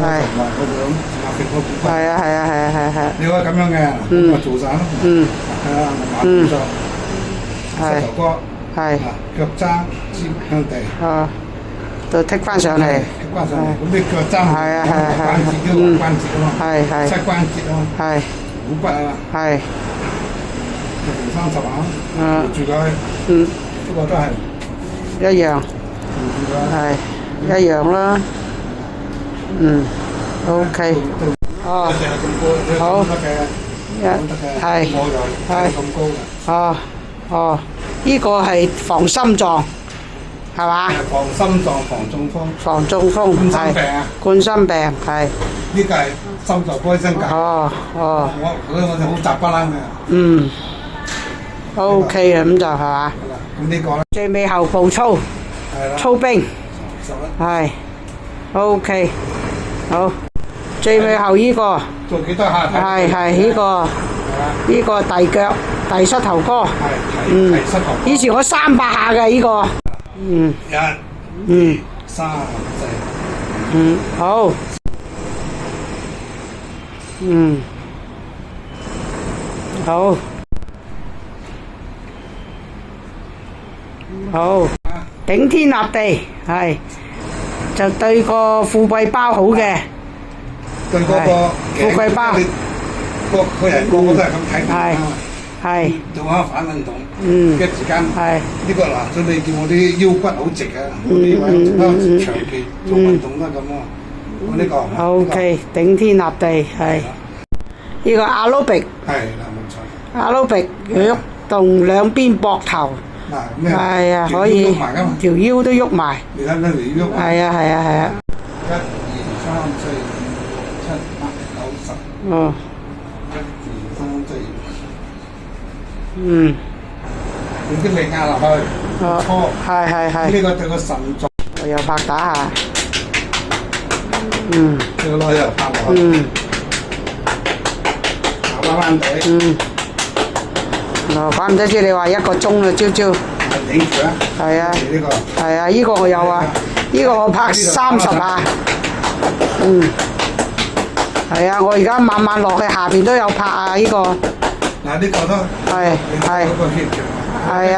係係啊係啊係啊係係。你可以咁樣嘅，咁啊做晒咯。係啊，馬步咗，膝頭哥係腳踭尖向地。到剔翻上嚟。剔翻上嚟，咁啲腳踭係啊係啊係。關節都關節啊嘛。係係。膝關節啊嘛。係。股骨啊嘛。係。30下，扶住佢。呢個都係一樣。係一樣啦。OK。哦。好。係。係。哦哦，呢個係防心臟，係嘛？防心臟、防中風。防中風。冠心病啊！冠心病係。呢個係心臟科醫生教。我就好習不嬲嘅。OK 啊，咁就係嘛？咁呢個咧？最尾後步操，操兵，係 OK， 好，最尾後呢個，做幾多下？係呢個，呢個遞腳、遞膝頭哥，遞膝頭哥。以前我300下嘅呢個，1、2、3、4。好，好。好，頂天立地係，就對個富貴包好嘅，對嗰個富貴包，個人個個都係咁睇。係做下反運動，一時間呢個嗱，所以你叫我啲腰骨好直啊，我呢位都長期做運動都係咁啊。我呢個 OK， 頂天立地係，呢個阿羅比，係啦冇錯。阿羅比躍動兩邊膊頭。係啊，可以條腰都喐埋。你睇睇你喐。係啊係啊係啊。1、2、3、4、5、6、7、8、9、10。哦。1、2、3、4。用啲力壓落去。搓。係。呢個對個腎臟。我又拍打下。呢個攞又拍落去。慢慢地。怪唔得知你話1個鐘啦，朝朝。頂住啊！係啊。呢個。係啊，呢個我有啊，呢個我拍30下。係啊，我而家慢慢落去下邊都有拍啊，呢個。嗱，呢個都。係。係啊。